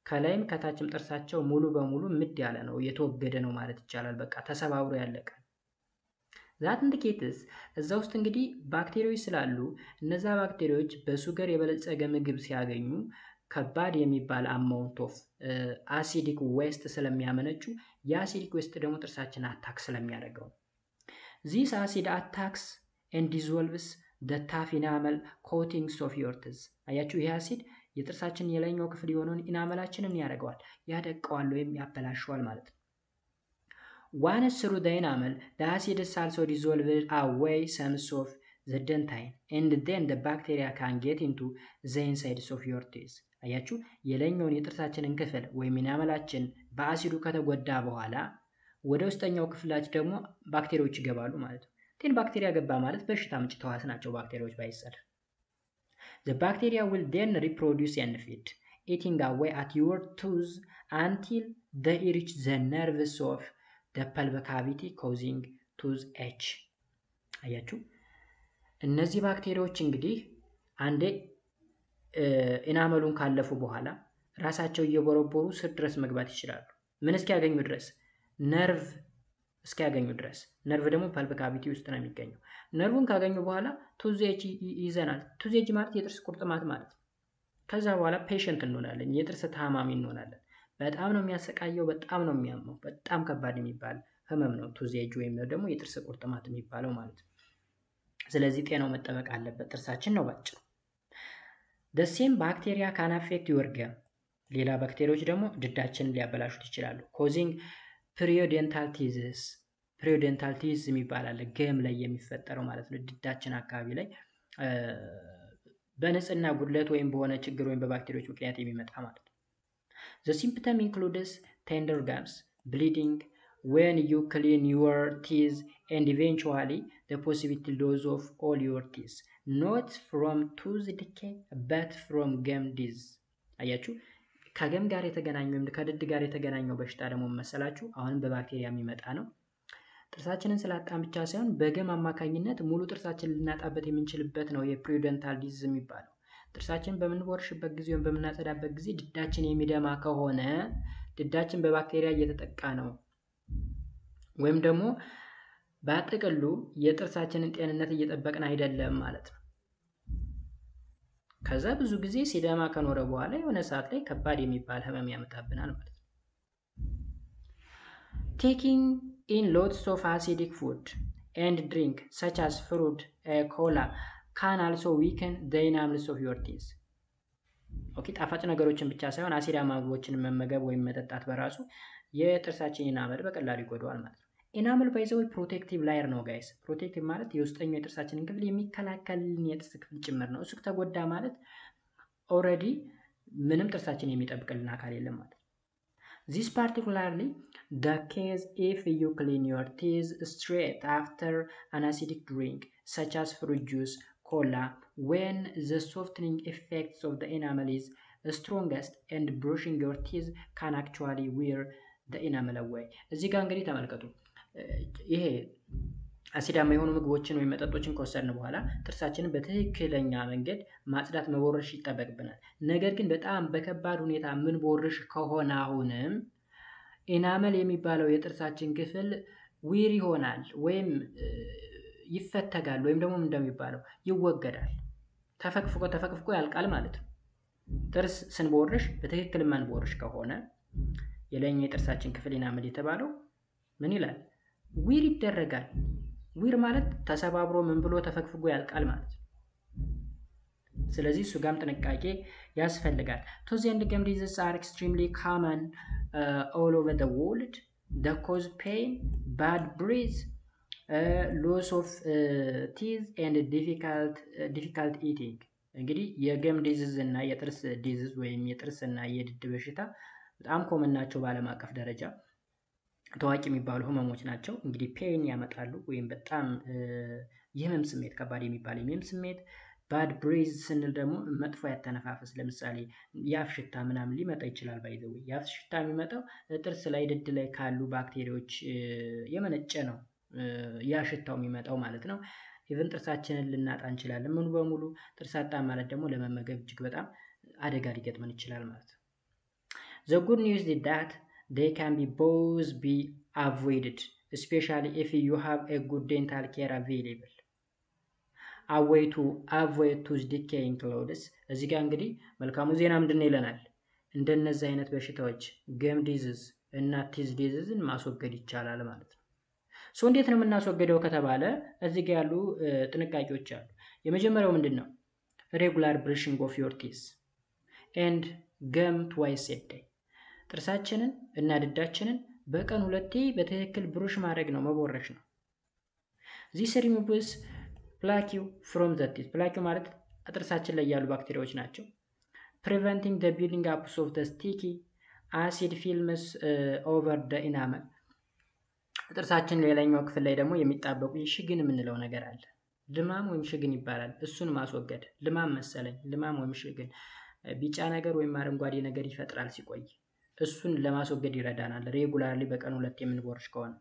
ከላይም ከታችም ጥርሳቸው ሙሉ በሙሉ ምድ ያለ ነው፣ የተወገደ ነው ማለት ይቻላል። በቃ ተሰባብሮ ያለቀ ዛት ኢንዲኬትስ እዛ ውስጥ እንግዲህ ባክቴሪያዎች ስላሉ እነዛ ባክቴሪያዎች በሱገር የበለጸገ ምግብ ሲያገኙ ከባድ የሚባል አማውንት ኦፍ አሲዲክ ዌስት ስለሚያመነጩ የአሲዲክ ዌስት ደግሞ ጥርሳችን አታክ ስለሚያደርገው ዚስ አሲድ አታክስ ኤንድ ዲዞልቭስ the tough enamel coatings of your teeth። አያችሁ ይህ አሲድ የጥርሳችን የላይኛው ክፍል የሆነውን ኢናመላችንን ያደርገዋል፣ ያደቀዋል ወይም ያበላሸዋል ማለት ነው። Once through the enamel, the acid is also dissolved away some of the dentine, and then the bacteria can get into the insides of your teeth። አያችሁ የላይኛውን የጥርሳችንን ክፍል ወይም ኢናመላችን በአሲዱ ከተጎዳ በኋላ ወደ ውስጠኛው ክፍላችን ደግሞ ባክቴሪያዎች ይገባሉ ማለት ነው። ቴን ባክቴሪያ ገባ ማለት በሽታ አምጪ ተዋስ ናቸው ባክቴሪያዎች ባይሰር። The bacteria will then reproduce and feed, eating away at your tooth until they reach the nerves of the pelvic cavity causing tooth ache። አያችሁ እነዚህ ባክቴሪያዎች እንግዲህ አንዴ ኢናመሉን ካለፉ በኋላ ራሳቸው እየቦረቦሩ ስር ድረስ መግባት ይችላሉ። ምን እስኪያገኙ ድረስ? ነርቭ እስኪያገኙ ድረስ። ነርቭ ደግሞ ፐልቪክ ካቪቲ ውስጥ ነው የሚገኘው። ነርቭን ካገኙ በኋላ ቱዝ ኤጅ ይዘናል። ቱዝ ኤጅ ማለት የጥርስ ቁርጥማት ማለት ነው። ከዛ በኋላ ፔሸንት እንሆናለን፣ የጥርስ ታማሚ እንሆናለን። በጣም ነው የሚያሰቃየው፣ በጣም ነው የሚያመው፣ በጣም ከባድ የሚባል ህመም ነው ቱዝ ኤጅ ወይም ደግሞ የጥርስ ቁርጥማት የሚባለው ማለት ነው። ስለዚህ ጤናው መጠበቅ አለበት፣ ጥርሳችን ነው ባጭሩ። the same bacteria can affect your gum። ሌላ ባክቴሪያዎች ደግሞ ድዳችንን ሊያበላሹት ይችላሉ። causing periodontal teeth። periodontal teeth የሚባል አለ ገም ላይ የሚፈጠረው ማለት ነው፣ ድዳችን አካባቢ ላይ በንጽህና ጉድለት ወይም በሆነ ችግር ወይም በባክቴሪያዎች ምክንያት የሚመጣ ማለት ነው። the symptom includes tender gums, bleeding when you clean your teeth, and eventually the possible loss of all your teeth, not from tooth decay but from gum disease። አያችሁ ከገም ጋር የተገናኘው ወይም ከድድ ጋር የተገናኘው በሽታ ደግሞ መሰላችሁ አሁንም በባክቴሪያ የሚመጣ ነው። ጥርሳችንን ስላጣን ብቻ ሳይሆን በገም አማካኝነት ሙሉ ጥርሳችንን ልናጣበት የምንችልበት ነው የፕሪዮደንታል ዲዚዝ የሚባለው። ጥርሳችንን በምንቦርሽበት ጊዜ ወይም በምናጸዳበት ጊዜ ድዳችን የሚደማ ከሆነ ድዳችን በባክቴሪያ እየተጠቃ ነው ወይም ደግሞ በጥቅሉ የጥርሳችንን ጤንነት እየጠበቅን አይደለም ማለት ነው። ከዛ ብዙ ጊዜ ሲደማ ከኖረ በኋላ የሆነ ሰዓት ላይ ከባድ የሚባል ህመም ያመጣብናል ማለት ነው። taking in lots of acidic food and drink such as fruit, cola can also weaken the enamels of your teeth። ኦኬ ጣፋጭ ነገሮችን ብቻ ሳይሆን አሲዳማ ምግቦችን መመገብ ወይም መጠጣት በራሱ የጥርሳችን ኢናመል በቀላሉ ይጎዳዋል ማለት ነው። ኢናመል ባይዘው ፕሮቴክቲቭ ላየር ነው ጋይስ። ፕሮቴክቲቭ ማለት የውስጠኛው የጥርሳችንን ክፍል የሚከላከልን የጥርስ ክፍል ጭምር ነው። እሱ ተጎዳ ማለት ኦልሬዲ ምንም ጥርሳችን የሚጠብቅልን አካል የለም ማለት ነው። This particularly the case if you clean your teeth straight after an acidic drink such as fruit juice, cola, when the softening effects of the enamel is strongest and brushing your teeth can actually wear the enamel away። እዚህ ጋር እንግዲህ ተመልከቱ ይሄ አሲዳማ የሆኑ ምግቦችን ወይም መጠጦችን ከወሰድን በኋላ ጥርሳችንን በትክክለኛ መንገድ ማጽዳት መቦረሽ ይጠበቅብናል። ነገር ግን በጣም በከባድ ሁኔታ ምን ቦርሽ ከሆነ አሁንም ኢናመል የሚባለው የጥርሳችን ክፍል ዊር ይሆናል ወይም ይፈተጋል ወይም ደግሞ እንደሚባለው ይወገዳል። ተፈቅፍቆ ያልቃል ማለት ነው። ጥርስ ስንቦርሽ በትክክል ማንቦርሽ ከሆነ የላይኛው የጥርሳችን ክፍል ኢናመል የተባለው ምን ይላል? ዊር ይደረጋል። ዊር ማለት ተሰባብሮ ምን ብሎ ተፈቅፍቆ ያልቃል ማለት ነው። ስለዚህ እሱ ጋም ጥንቃቄ ያስፈልጋል። ቶዝ ኤንድ ገም ዲዚዝ አር ኤክስትሪምሊ ኮመን ኦል ኦቨር ዘ ወርልድ ደ ኮዝ ፔን ባድ ብሬዝ ሎስ ኦፍ ቲዝ ኤንድ ዲፊካልት ኢቲንግ። እንግዲህ የገም ዲዚዝ እና የጥርስ ዲዚዝ ወይም የጥርስና የድድ በሽታ በጣም ኮመን ናቸው። በዓለም አቀፍ ደረጃ ታዋቂ የሚባሉ ህመሞች ናቸው። እንግዲህ ፔን ያመጣሉ ወይም በጣም የህመም ስሜት፣ ከባድ የሚባል የህመም ስሜት። ባድ ብሬዝ ስንል ደግሞ መጥፎ ያተነፋፈስ፣ ለምሳሌ የአፍ ሽታ ምናምን ሊመጣ ይችላል። ባይዘው የአፍ ሽታ የሚመጣው ጥርስ ላይ ድድ ላይ ካሉ ባክቴሪያዎች የመነጨ ነው ያ ሽታው የሚመጣው ማለት ነው። ኢቭን ጥርሳችንን ልናጣ እንችላለን ሙሉ በሙሉ። ጥርስ አጣ ማለት ደግሞ ለመመገብ እጅግ በጣም አደጋ ሊገጥመን ይችላል ማለት ነው። The good news is that they can both be avoided, especially if you have a good dental care available. Away to avoid tooth decaying clothes. እዚህ ጋር እንግዲህ መልካሙ ዜና ምንድነው ይለናል? እንደነዚህ አይነት በሽታዎች ገም ዲዚዝ እና ቲዝ ዲዚዝን ማስወገድ ይቻላል ማለት ነው። ሶ እንዴት ነው የምናስወገደው ከተባለ እዚህ ጋር ያሉ ጥንቃቄዎች አሉ። የመጀመሪያው ምንድነው? ሬጉላር ብረሽንግ ኦፍ ዮር ቲዝ ኤንድ ገም ትዋይስ ኤ ዴይ። ጥርሳችንን እና ድዳችንን በቀን 2 በትክክል ብሩሽ ማድረግ ነው፣ መቦረሽ ነው። ዚስ ሪሙቭስ ፕላኪው ፍሮም ዘ ቲዝ። ፕላኪው ማለት ጥርሳችን ላይ ያሉ ባክቴሪያዎች ናቸው። ፕሪቨንቲንግ ዘ ቢልዲንግ አፕስ ኦፍ ዘ ስቲኪ አሲድ ፊልምስ ኦቨር ዘ ኢናመል። ጥርሳችን ሌላኛው ክፍል ላይ ደግሞ የሚጣበቁ ሽግን የምንለው ነገር አለ። ልማም ወይም ሽግን ይባላል። እሱን ማስወገድ። ልማም መሰለኝ፣ ልማም ወይም ሽግን ቢጫ ነገር ወይም አረንጓዴ ነገር ይፈጥራል ሲቆይ፣ እሱን ለማስወገድ ይረዳናል። ሬጉላርሊ በቀን 2 የምንቦርሽ ከሆነ።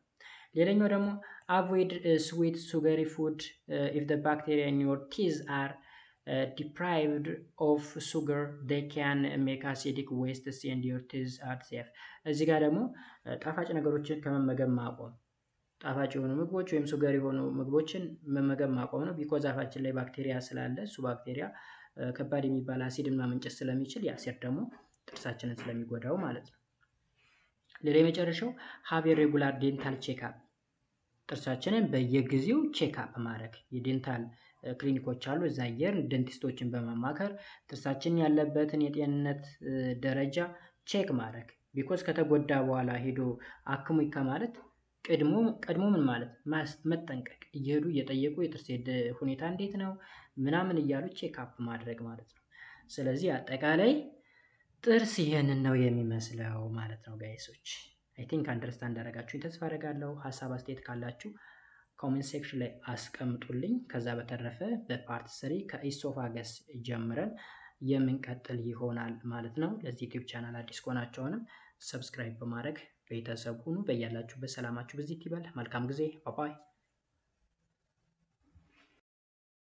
ሌላኛው ደግሞ አቮይድ ስዊት ሱገሪ ፉድ ኢፍ ዘ ባክቴሪያ ኢን ዮር ቲዝ አር deprived of sugar they can make acidic wastes and your teeth are safe. እዚህ ጋር ደግሞ ጣፋጭ ነገሮችን ከመመገብ ማቆም። ጣፋጭ የሆኑ ምግቦች ወይም ሱገር የሆኑ ምግቦችን መመገብ ማቆም ነው። ቢኮዝ አፋችን ላይ ባክቴሪያ ስላለ እሱ ባክቴሪያ ከባድ የሚባል አሲድን ማመንጨት ስለሚችል የአሲድ ደግሞ ጥርሳችንን ስለሚጎዳው ማለት ነው። ሌላ የመጨረሻው have a regular dental checkup። ጥርሳችንን በየጊዜው ቼክአፕ ማድረግ። የዴንታል ክሊኒኮች አሉ። እዛ የር ደንቲስቶችን በማማከር ጥርሳችን ያለበትን የጤንነት ደረጃ ቼክ ማድረግ። ቢኮዝ ከተጎዳ በኋላ ሄዶ አክሙኝ ከማለት ቀድሞ ምን ማለት መጠንቀቅ፣ እየሄዱ እየጠየቁ የጥርስ ሁኔታ እንዴት ነው ምናምን እያሉ ቼክአፕ ማድረግ ማለት ነው። ስለዚህ አጠቃላይ ጥርስ ይሄንን ነው የሚመስለው ማለት ነው ጋይሶች። አይ ቲንክ አንደርስታንድ አደረጋችሁኝ ተስፋ አደርጋለሁ። ሀሳብ አስተያየት ካላችሁ ኮሜንት ሴክሽን ላይ አስቀምጡልኝ። ከዛ በተረፈ በፓርት 3 ከኢሶፋገስ ጀምረን የምንቀጥል ይሆናል ማለት ነው። ለዚህ ዩቲዩብ ቻናል አዲስ ከሆናችሁ አሁንም ሰብስክራይብ በማድረግ ቤተሰብ ሁኑ። በያላችሁበት ሰላማችሁ በዚህ ይበል። መልካም ጊዜ። ባይ ባይ።